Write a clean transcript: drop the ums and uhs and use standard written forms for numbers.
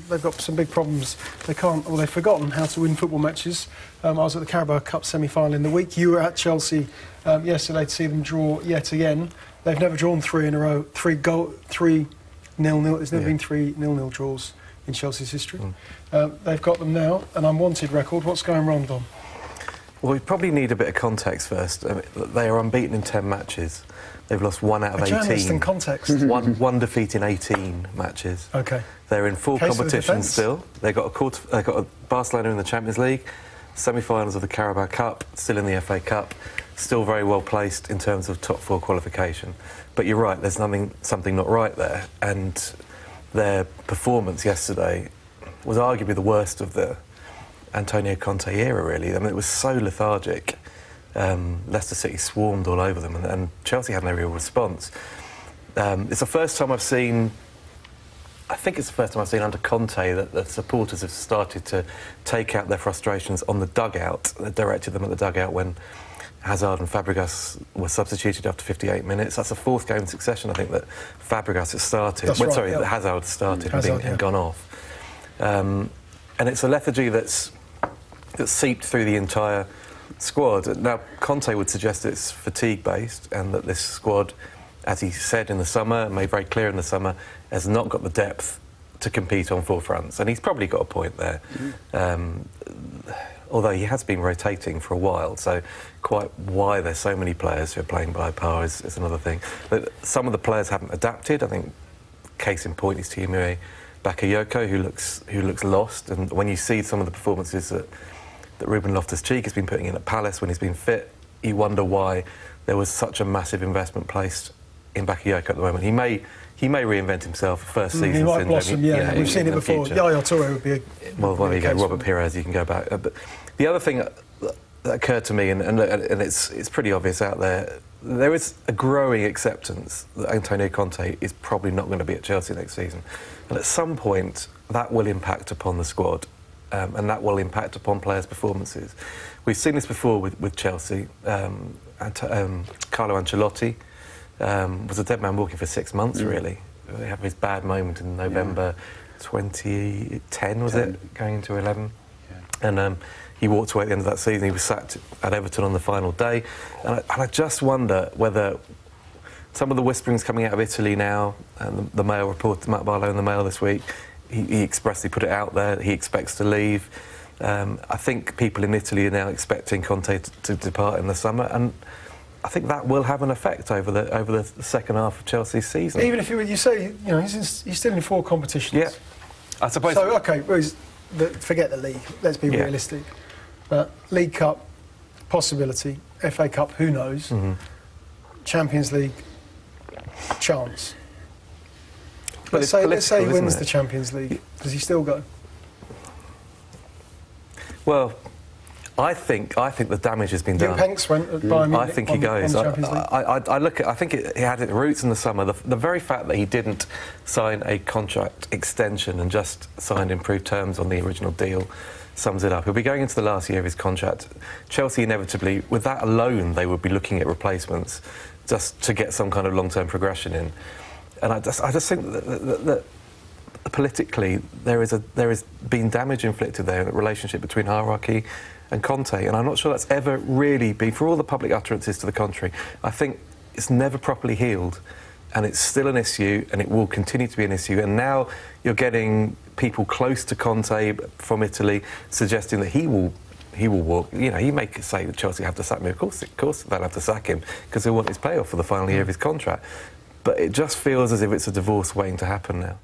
they've got some big problems. They can't, or they've forgotten how to win football matches. I was at the Carabao Cup semi-final in the week. You were at Chelsea yesterday to see them draw yet again. They've never drawn 3 in a row, 3-0-0. There's never been 3-0-0 draws in Chelsea's history. They've got them now, an unwanted record. What's going wrong, Dom? Well, we probably need a bit of context first. I mean, they are unbeaten in 10 matches. They've lost 1 out of 18. Journalist in context. one defeat in 18 matches. OK. They're in full competition still. They've got a Barcelona in the Champions League, semi-finals of the Carabao Cup, still in the FA Cup, still very well placed in terms of top 4 qualification. But you're right, there's something not right there. And their performance yesterday was arguably the worst of the Antonio Conte era, really. I mean, it was so lethargic. Leicester City swarmed all over them, and Chelsea had no real response. It's the first time I've seen... I think it's the first time I've seen under Conte that the supporters have started to take out their frustrations on the dugout. They directed them at the dugout when Hazard and Fabregas were substituted after 58 minutes. That's the 4th game in succession, I think, that Fabregas has started. That's right, sorry, that Hazard started and gone off. And it's a lethargy that's seeped through the entire squad. Now, Conte would suggest it's fatigue-based and that this squad, as he said in the summer, made very clear in the summer, has not got the depth to compete on 4 fronts. And he's probably got a point there. Although he has been rotating for a while, so quite why there's so many players who are playing by power is another thing. But some of the players haven't adapted. I think case in point is Tiémoué Bakayoko, who looks lost. And when you see some of the performances that Ruben Loftus-Cheek has been putting in at Palace when he's been fit, you wonder why there was such a massive investment placed in Bakayoko at the moment. He may reinvent himself first season. He might syndrome. blossom, yeah. We've seen it before. Yaya Touré would be a... Well, there you go. Robert Pires, you can go back. But the other thing that occurred to me, and it's pretty obvious out there, there is a growing acceptance that Antonio Conte is probably not going to be at Chelsea next season. And at some point, that will impact upon the squad, and that will impact upon players' performances. We've seen this before with Chelsea. Carlo Ancelotti was a dead man walking for 6 months, really. He had his bad moment in November 2010, was it? Going into 11. Yeah. And he walked away at the end of that season. He was sacked at Everton on the final day. And I just wonder whether some of the whisperings coming out of Italy now, and the Mail report, Matt Barlow in the Mail this week, he expressly put it out there that he expects to leave. I think people in Italy are now expecting Conte to depart in the summer, and I think that will have an effect over the second half of Chelsea's season. Even if you say, you know, he's still in 4 competitions. Yeah, I suppose. So OK, forget the league. Let's be realistic. League Cup, possibility. FA Cup, who knows? Champions League, chance. Let's say he wins the Champions League. Does he still go? Well, I think the damage has been done. Penks went at Bayern Munich. I think he goes. I think it had its roots in the summer. The very fact that he didn't sign a contract extension and just signed improved terms on the original deal sums it up. He'll be going into the last year of his contract. Chelsea inevitably, with that alone, they would be looking at replacements just to get some kind of long-term progression in. And I just think that politically there is been damage inflicted there in the relationship between hierarchy and Conte, and I'm not sure that's ever really been, for all the public utterances to the contrary, I think it's never properly healed, and it's still an issue, and it will continue to be an issue. And now you're getting people close to Conte from Italy suggesting that he will walk. You know, he may say that Chelsea have to sack him. Of course they'll have to sack him because they want his payoff for the final year of his contract. But it just feels as if it's a divorce waiting to happen now.